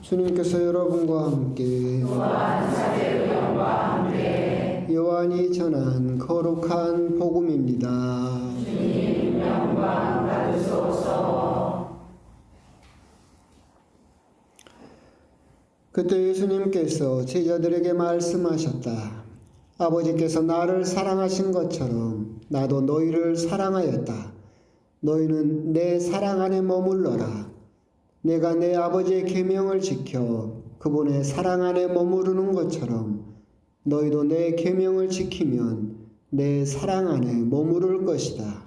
주님께서 여러분과 함께 요한이 전한 거룩한 복음입니다. 주님 영광 받으소서. 그때 예수님께서 제자들에게 말씀하셨다. 아버지께서 나를 사랑하신 것처럼 나도 너희를 사랑하였다. 너희는 내 사랑 안에 머물러라. 내가 내 아버지의 계명을 지켜 그분의 사랑 안에 머무르는 것처럼 너희도 내 계명을 지키면 내 사랑 안에 머무를 것이다.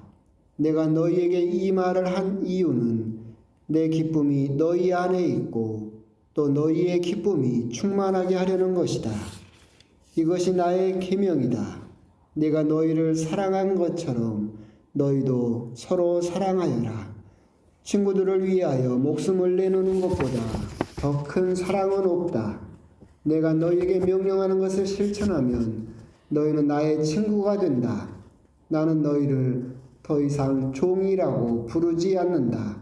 내가 너희에게 이 말을 한 이유는 내 기쁨이 너희 안에 있고 또 너희의 기쁨이 충만하게 하려는 것이다. 이것이 나의 계명이다. 내가 너희를 사랑한 것처럼 너희도 서로 사랑하여라. 친구들을 위하여 목숨을 내놓는 것보다 더 큰 사랑은 없다. 내가 너희에게 명령하는 것을 실천하면 너희는 나의 친구가 된다. 나는 너희를 더 이상 종이라고 부르지 않는다.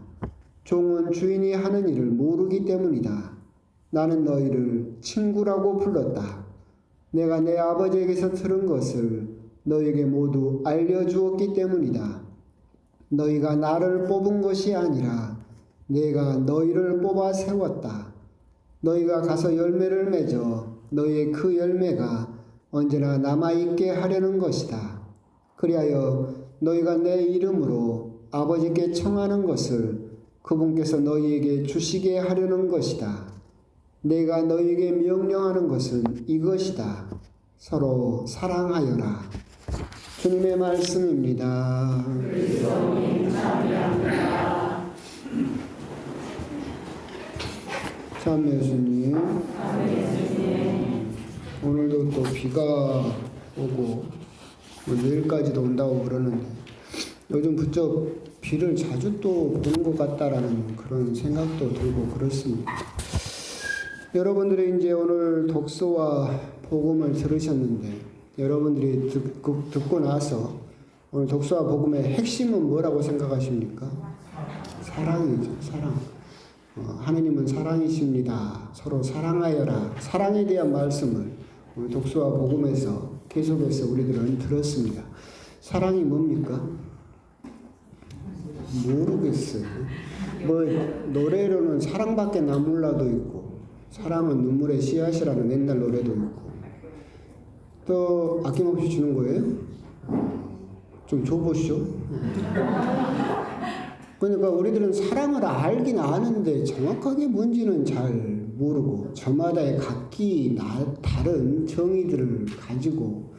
종은 주인이 하는 일을 모르기 때문이다. 나는 너희를 친구라고 불렀다. 내가 내 아버지에게서 들은 것을 너희에게 모두 알려주었기 때문이다. 너희가 나를 뽑은 것이 아니라 내가 너희를 뽑아 세웠다. 너희가 가서 열매를 맺어 너희의 그 열매가 언제나 남아있게 하려는 것이다. 그리하여 너희가 내 이름으로 아버지께 청하는 것을 그분께서 너희에게 주시게 하려는 것이다. 내가 너희에게 명령하는 것은 이것이다. 서로 사랑하여라. 주님의 말씀입니다. 그리스도님 참여합니다. 참여 주님. 아멘. 오늘도 또 비가 오고 뭐 내일까지도 온다고 그러는데 요즘 부쩍 비를 자주 또 보는 것 같다라는 그런 생각도 들고 그렇습니다. 여러분들이 이제 오늘 독서와 복음을 들으셨는데 여러분들이 듣고 나서 오늘 독서와 복음의 핵심은 뭐라고 생각하십니까? 사랑이죠. 사랑. 하느님은 사랑이십니다. 서로 사랑하여라. 사랑에 대한 말씀을 오늘 독서와 복음에서 계속해서 우리들은 들었습니다. 사랑이 뭡니까? 모르겠어요. 뭐 노래로는 사랑밖에 나 몰라도 있고 사랑은 눈물의 씨앗이라는 옛날 노래도 있고 또 아낌없이 주는 거예요? 좀 줘보시오. 그러니까 우리들은 사랑을 알긴 아는데 정확하게 뭔지는 잘 모르고 저마다의 각기 다른 정의들을 가지고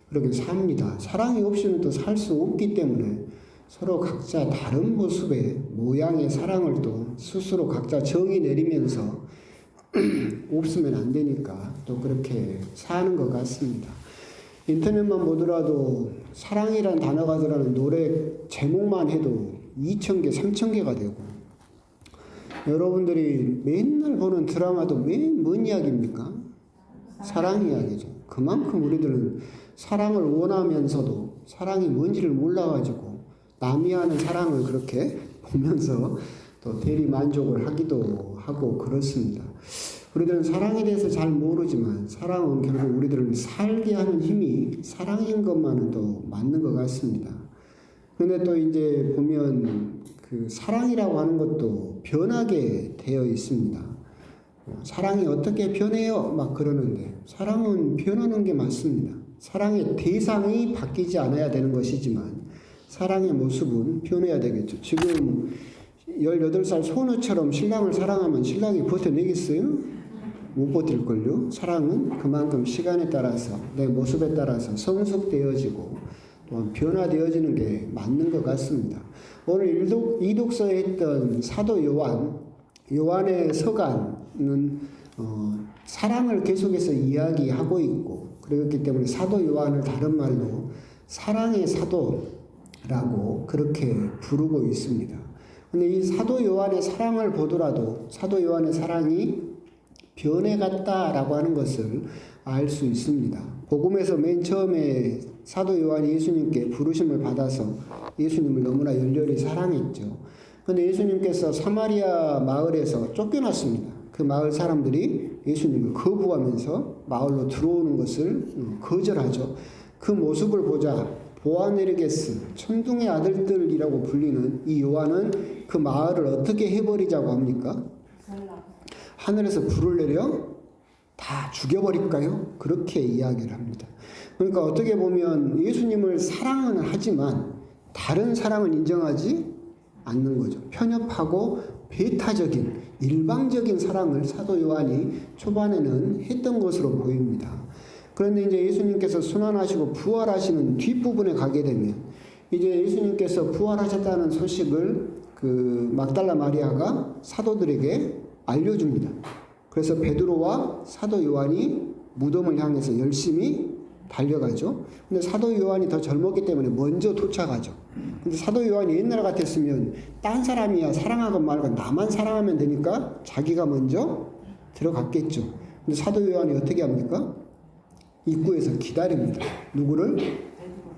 그렇게 삽니다. 사랑이 없이는 또 살 수 없기 때문에 서로 각자 다른 모습의 모양의 사랑을 또 스스로 각자 정의 내리면서 없으면 안 되니까 또 그렇게 사는 것 같습니다. 인터넷만 보더라도 사랑이란 단어가 들어가는 노래 제목만 해도 2,000개, 3,000개가 되고 여러분들이 맨날 보는 드라마도 뭔 이야기입니까? 사랑 이야기죠. 그만큼 우리들은 사랑을 원하면서도 사랑이 뭔지를 몰라가지고 남이 하는 사랑을 그렇게 보면서 또 대리 만족을 하기도 하고 그렇습니다. 우리들은 사랑에 대해서 잘 모르지만 사랑은 결국 우리들을 살게 하는 힘이 사랑인 것만은 또 맞는 것 같습니다. 그런데 또 이제 보면 그 사랑이라고 하는 것도 변하게 되어 있습니다. 사랑이 어떻게 변해요? 막 그러는데 사랑은 변하는 게 맞습니다. 사랑의 대상이 바뀌지 않아야 되는 것이지만 사랑의 모습은 변해야 되겠죠. 지금 18살 소녀처럼 신랑을 사랑하면 신랑이 버텨내겠어요? 못 버틸걸요? 사랑은 그만큼 시간에 따라서 내 모습에 따라서 성숙되어지고 또 변화되어지는 게 맞는 것 같습니다. 오늘 이 독서에 했던 사도 요한의 서간은 사랑을 계속해서 이야기하고 있고 그렇기 때문에 사도 요한을 다른 말로 사랑의 사도라고 그렇게 부르고 있습니다. 근데 이 사도 요한의 사랑을 보더라도 사도 요한의 사랑이 변해갔다라고 하는 것을 알 수 있습니다. 복음에서 맨 처음에 사도 요한이 예수님께 부르심을 받아서 예수님을 너무나 열렬히 사랑했죠. 그런데 예수님께서 사마리아 마을에서 쫓겨났습니다. 그 마을 사람들이 예수님을 거부하면서 마을로 들어오는 것을 거절하죠. 그 모습을 보자 보아네르게스, 천둥의 아들들이라고 불리는 이 요한은 그 마을을 어떻게 해버리자고 합니까? 하늘에서 불을 내려 다 죽여버릴까요? 그렇게 이야기를 합니다. 그러니까 어떻게 보면 예수님을 사랑은 하지만 다른 사랑을 인정하지 않는 거죠. 편협하고 배타적인 일방적인 사랑을 사도 요한이 초반에는 했던 것으로 보입니다. 그런데 이제 예수님께서 순환하시고 부활하시는 뒷부분에 가게 되면 이제 예수님께서 부활하셨다는 소식을 그 막달라 마리아가 사도들에게 알려줍니다. 그래서 베드로와 사도 요한이 무덤을 향해서 열심히 달려가죠. 근데 사도 요한이 더 젊었기 때문에 먼저 도착하죠. 근데 사도 요한이 옛날 같았으면 딴 사람이야 사랑하건 말건 나만 사랑하면 되니까 자기가 먼저 들어갔겠죠. 근데 사도 요한이 어떻게 합니까? 입구에서 기다립니다. 누구를?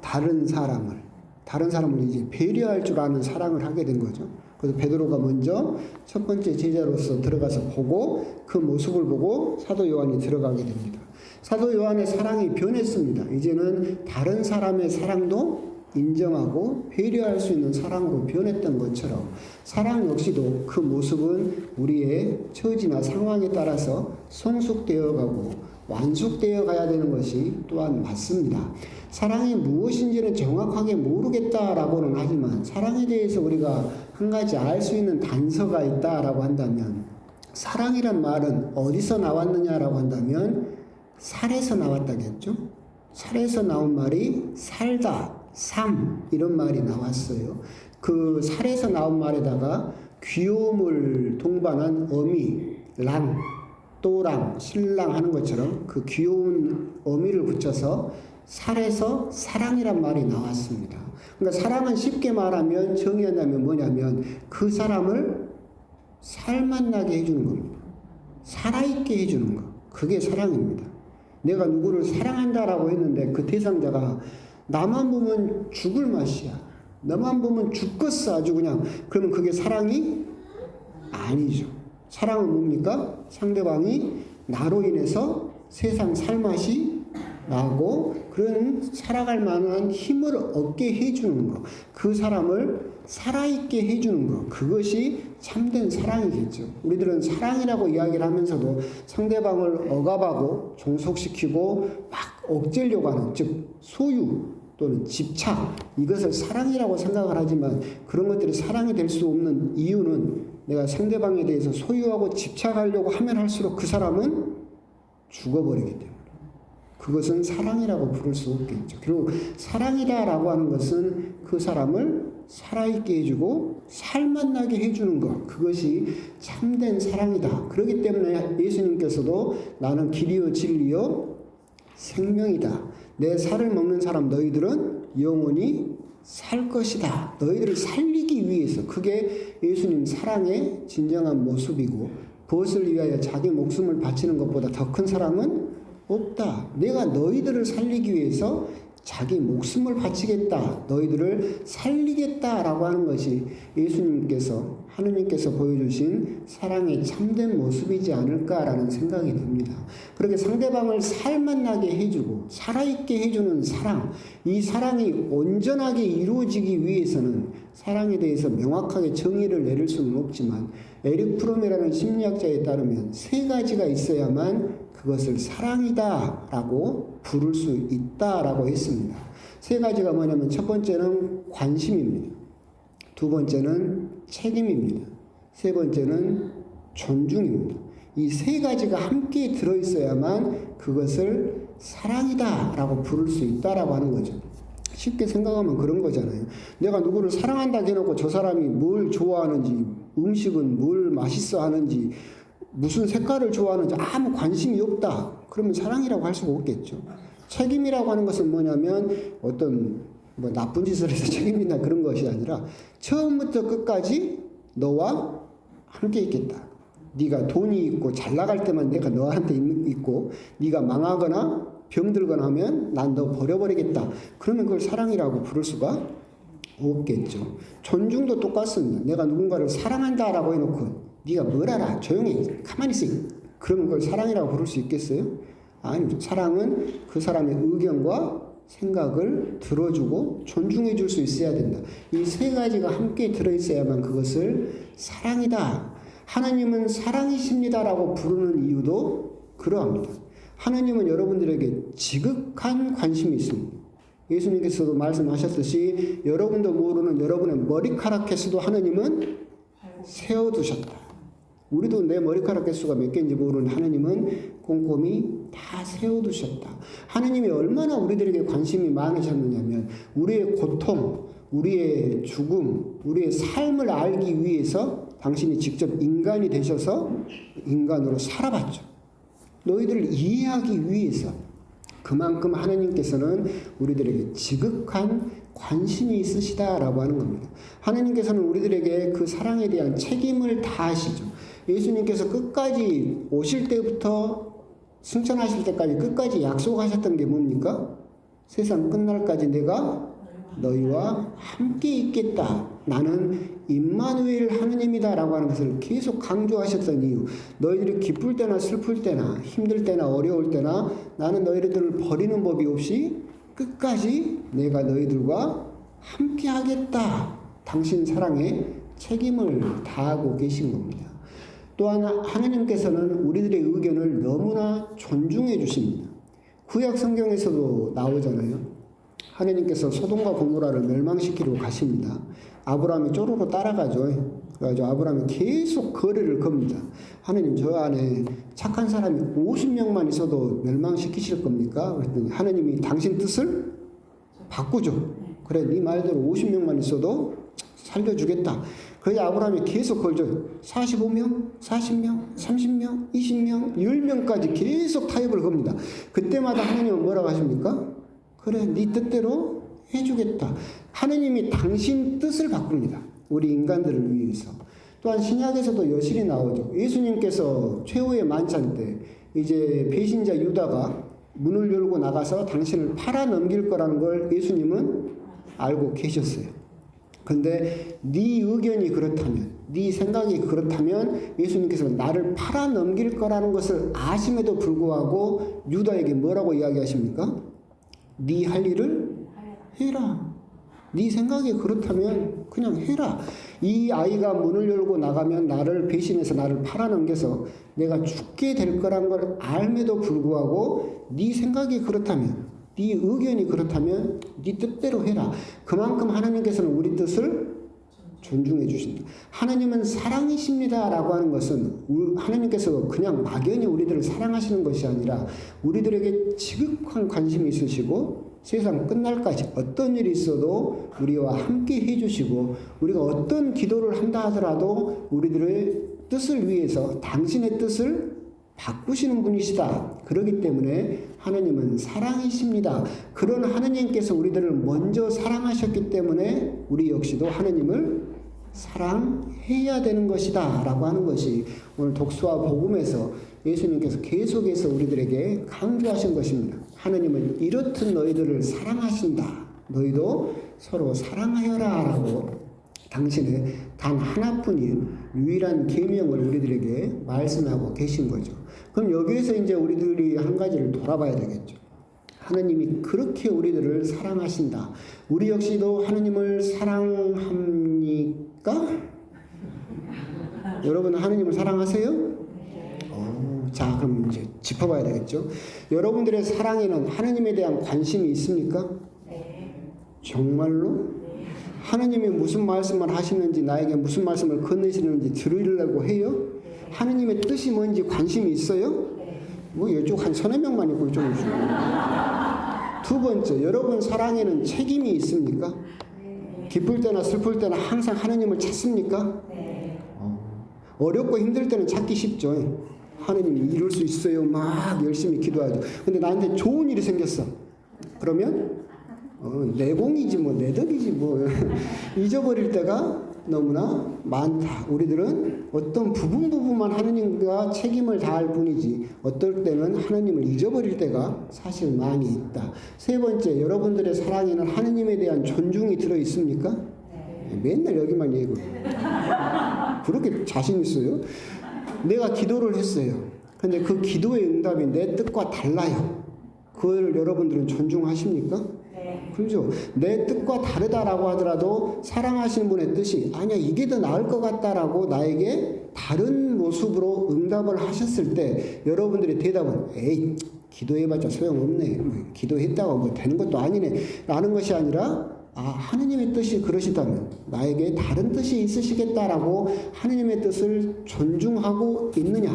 다른 사람을 이제 배려할 줄 아는 사랑을 하게 된 거죠. 그래서 베드로가 먼저 첫 번째 제자로서 들어가서 보고 그 모습을 보고 사도 요한이 들어가게 됩니다. 사도 요한의 사랑이 변했습니다. 이제는 다른 사람의 사랑도 인정하고 배려할 수 있는 사랑으로 변했던 것처럼 사랑 역시도 그 모습은 우리의 처지나 상황에 따라서 성숙되어 가고 완숙되어 가야 되는 것이 또한 맞습니다. 사랑이 무엇인지는 정확하게 모르겠다라고는 하지만 사랑에 대해서 우리가 한 가지 알 수 있는 단서가 있다라고 한다면 사랑이란 말은 어디서 나왔느냐라고 한다면 살에서 나왔다겠죠. 살에서 나온 말이 살다, 삶 이런 말이 나왔어요. 그 살에서 나온 말에다가 귀여움을 동반한 어미, 랑, 또랑, 신랑 하는 것처럼 그 귀여운 어미를 붙여서 살에서 사랑이란 말이 나왔습니다. 그러니까 사랑은 쉽게 말하면 정의한다면 뭐냐면 그 사람을 살맛나게 해주는 겁니다. 살아있게 해주는 것. 그게 사랑입니다. 내가 누구를 사랑한다라고 했는데 그 대상자가 나만 보면 죽을 맛이야. 너만 보면 죽겠어 아주 그냥. 그러면 그게 사랑이 아니죠. 사랑은 뭡니까? 상대방이 나로 인해서 세상 살맛이 나고 그런 살아갈 만한 힘을 얻게 해주는 것. 그 사람을 살아있게 해주는 것. 그것이 참된 사랑이겠죠. 우리들은 사랑이라고 이야기를 하면서도 상대방을 억압하고 종속시키고 막 억제려고 하는 즉 소유 또는 집착 이것을 사랑이라고 생각을 하지만 그런 것들이 사랑이 될 수 없는 이유는 내가 상대방에 대해서 소유하고 집착하려고 하면 할수록 그 사람은 죽어버리기 때문에 그것은 사랑이라고 부를 수 없겠죠. 그리고 사랑이다라고 하는 것은 그 사람을 살아있게 해주고 살맛나게 해주는 것 그것이 참된 사랑이다. 그렇기 때문에 예수님께서도 나는 길이요 진리요 생명이다. 내 살을 먹는 사람 너희들은 영원히 살 것이다. 너희들을 살리기 위해서 그게 예수님 사랑의 진정한 모습이고 무엇을 위하여 자기 목숨을 바치는 것보다 더 큰 사랑은 없다. 내가 너희들을 살리기 위해서 자기 목숨을 바치겠다. 너희들을 살리겠다라고 하는 것이 예수님께서 하느님께서 보여주신 사랑의 참된 모습이지 않을까라는 생각이 듭니다. 그렇게 상대방을 살맛나게 해주고 살아있게 해주는 사랑 이 사랑이 온전하게 이루어지기 위해서는 사랑에 대해서 명확하게 정의를 내릴 수는 없지만 에릭 프롬이라는 심리학자에 따르면 세 가지가 있어야만 그것을 사랑이다라고 부를 수 있다라고 했습니다. 세 가지가 뭐냐면 첫 번째는 관심입니다. 두 번째는 책임입니다. 세 번째는 존중입니다. 이 세 가지가 함께 들어있어야만 그것을 사랑이다라고 부를 수 있다라고 하는 거죠. 쉽게 생각하면 그런 거잖아요. 내가 누구를 사랑한다 해놓고 저 사람이 뭘 좋아하는지 음식은 뭘 맛있어 하는지 무슨 색깔을 좋아하는지 아무 관심이 없다. 그러면 사랑이라고 할 수가 없겠죠. 책임이라고 하는 것은 뭐냐면 어떤 뭐 나쁜 짓을 해서 책임진다 그런 것이 아니라 처음부터 끝까지 너와 함께 있겠다. 네가 돈이 있고 잘 나갈 때만 내가 너한테 있고 네가 망하거나 병들거나 하면 난 너 버려버리겠다. 그러면 그걸 사랑이라고 부를 수가 없겠죠. 존중도 똑같습니다. 내가 누군가를 사랑한다라고 해놓고 네가 뭘 알아? 조용히 가만히 있어. 그런 걸 사랑이라고 부를 수 있겠어요? 아니, 사랑은 그 사람의 의견과 생각을 들어주고 존중해 줄 수 있어야 된다. 이 세 가지가 함께 들어있어야만 그것을 사랑이다. 하나님은 사랑이십니다라고 부르는 이유도 그러합니다. 하나님은 여러분들에게 지극한 관심이 있습니다. 예수님께서도 말씀하셨듯이 여러분도 모르는 여러분의 머리카락 개수도 하나님은 세워두셨다. 우리도 내 머리카락 개수가 몇 개인지 모르는 하나님은 꼼꼼히 다 세워두셨다. 하나님이 얼마나 우리들에게 관심이 많으셨느냐면 우리의 고통, 우리의 죽음, 우리의 삶을 알기 위해서 당신이 직접 인간이 되셔서 인간으로 살아봤죠. 너희들을 이해하기 위해서. 그만큼 하나님께서는 우리들에게 지극한 관심이 있으시다라고 하는 겁니다. 하나님께서는 우리들에게 그 사랑에 대한 책임을 다하시죠. 예수님께서 끝까지 오실 때부터 승천하실 때까지 끝까지 약속하셨던 게 뭡니까? 세상 끝날까지 내가 너희와 함께 있겠다. 나는 임마누엘 하느님이다 라고 하는 것을 계속 강조하셨던 이유. 너희들이 기쁠 때나 슬플 때나 힘들 때나 어려울 때나 나는 너희들을 버리는 법이 없이 끝까지 내가 너희들과 함께 하겠다. 당신 사랑에 책임을 다하고 계신 겁니다. 또한 하나님께서는 우리들의 의견을 너무나 존중해 주십니다. 구약 성경에서도 나오잖아요. 하나님께서 소돔과 고모라를 멸망시키러 가십니다. 아브라함이 쪼르르 따라가죠. 그래가지고 아브라함이 계속 거리를 겁니다. 하나님 저 안에 착한 사람이 50명만 있어도 멸망시키실 겁니까? 그랬더니 하나님이 당신 뜻을 바꾸죠. 그래 네 말대로 50명만 있어도 살려주겠다. 그래서 아브라함이 계속 걸죠. 45명, 40명, 30명, 20명, 10명까지 계속 타협을 겁니다. 그때마다 하나님은 뭐라고 하십니까? 그래 네 뜻대로 해주겠다. 하나님이 당신 뜻을 바꿉니다. 우리 인간들을 위해서. 또한 신약에서도 여실히 나오죠. 예수님께서 최후의 만찬 때 이제 배신자 유다가 문을 열고 나가서 당신을 팔아 넘길 거라는 걸 예수님은 알고 계셨어요. 근데 네 의견이 그렇다면, 네 생각이 그렇다면 예수님께서 나를 팔아 넘길 거라는 것을 아심에도 불구하고 유다에게 뭐라고 이야기하십니까? 네 할 일을 해라. 네 생각이 그렇다면 그냥 해라. 이 아이가 문을 열고 나가면 나를 배신해서 나를 팔아넘겨서 내가 죽게 될 거란 걸 알매도 불구하고 네 생각이 그렇다면, 네 의견이 그렇다면 네 뜻대로 해라. 그만큼 하나님께서는 우리 뜻을 존중해 주신다. 하나님은 사랑이십니다라고 하는 것은 하나님께서 그냥 막연히 우리들을 사랑하시는 것이 아니라 우리들에게 지극한 관심이 있으시고 세상 끝날까지 어떤 일이 있어도 우리와 함께 해주시고 우리가 어떤 기도를 한다 하더라도 우리들의 뜻을 위해서 당신의 뜻을 바꾸시는 분이시다. 그렇기 때문에 하나님은 사랑이십니다. 그런 하나님께서 우리들을 먼저 사랑하셨기 때문에 우리 역시도 하나님을 사랑해야 되는 것이다 라고 하는 것이 오늘 독수와 복음에서 예수님께서 계속해서 우리들에게 강조하신 것입니다. 하나님은 이렇듯 너희들을 사랑하신다. 너희도 서로 사랑하여라 라고 당신의 단 하나뿐인 유일한 계명을 우리들에게 말씀하고 계신 거죠. 그럼 여기에서 이제 우리들이 한 가지를 돌아봐야 되겠죠. 하나님이 그렇게 우리들을 사랑하신다. 우리 역시도 하나님을 사랑합니까? 여러분 하나님을 사랑하세요? 자, 그럼 이제 짚어봐야 되겠죠. 여러분들의 사랑에는 하나님에 대한 관심이 있습니까? 정말로? 하나님이 무슨 말씀을 하시는지 나에게 무슨 말씀을 건네시는지 들으려고 해요? 하나님의 뜻이 뭔지 관심이 있어요? 뭐 이쪽 한 서너 명만 있고 이쪽은 있어요. 두 번째, 여러분 사랑에는 책임이 있습니까? 기쁠 때나 슬플 때나 항상 하나님을 찾습니까? 어렵고 힘들 때는 찾기 쉽죠. 하나님이 이룰 수 있어요. 막 열심히 기도하죠. 근데 나한테 좋은 일이 생겼어. 그러면 내 공이지 뭐 내 덕이지 뭐 잊어버릴 때가 너무나 많다. 우리들은 어떤 부분만 하나님과 책임을 다할 뿐이지 어떨 때는 하나님을 잊어버릴 때가 사실 많이 있다. 세 번째, 여러분들의 사랑에는 하나님에 대한 존중이 들어 있습니까? 맨날 여기만 얘기해. 그렇게 자신 있어요? 내가 기도를 했어요. 근데 그 기도의 응답이 내 뜻과 달라요. 그걸 여러분들은 존중하십니까? 네. 그렇죠? 내 뜻과 다르다라고 하더라도 사랑하시는 분의 뜻이 아니야 이게 더 나을 것 같다라고 나에게 다른 모습으로 응답을 하셨을 때 여러분들의 대답은 에이 기도해봤자 소용없네. 뭐, 기도했다고 뭐 되는 것도 아니네 라는 것이 아니라 아 하느님의 뜻이 그러시다면 나에게 다른 뜻이 있으시겠다라고 하느님의 뜻을 존중하고 있느냐.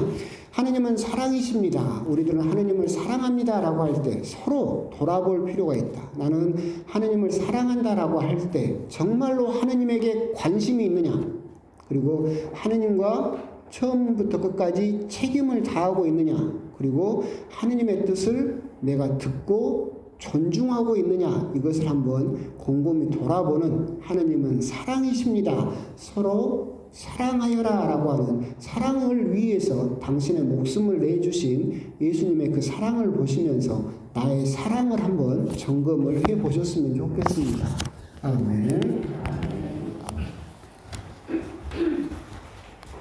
하느님은 사랑이십니다. 우리들은 하느님을 사랑합니다라고 할 때 서로 돌아볼 필요가 있다. 나는 하느님을 사랑한다라고 할 때 정말로 하느님에게 관심이 있느냐. 그리고 하느님과 처음부터 끝까지 책임을 다하고 있느냐. 그리고 하느님의 뜻을 내가 듣고 존중하고 있느냐. 이것을 한번 곰곰이 돌아보는 하느님은 사랑이십니다. 서로 사랑하여라 라고 하는 사랑을 위해서 당신의 목숨을 내주신 예수님의 그 사랑을 보시면서 나의 사랑을 한번 점검을 해 보셨으면 좋겠습니다. 아멘.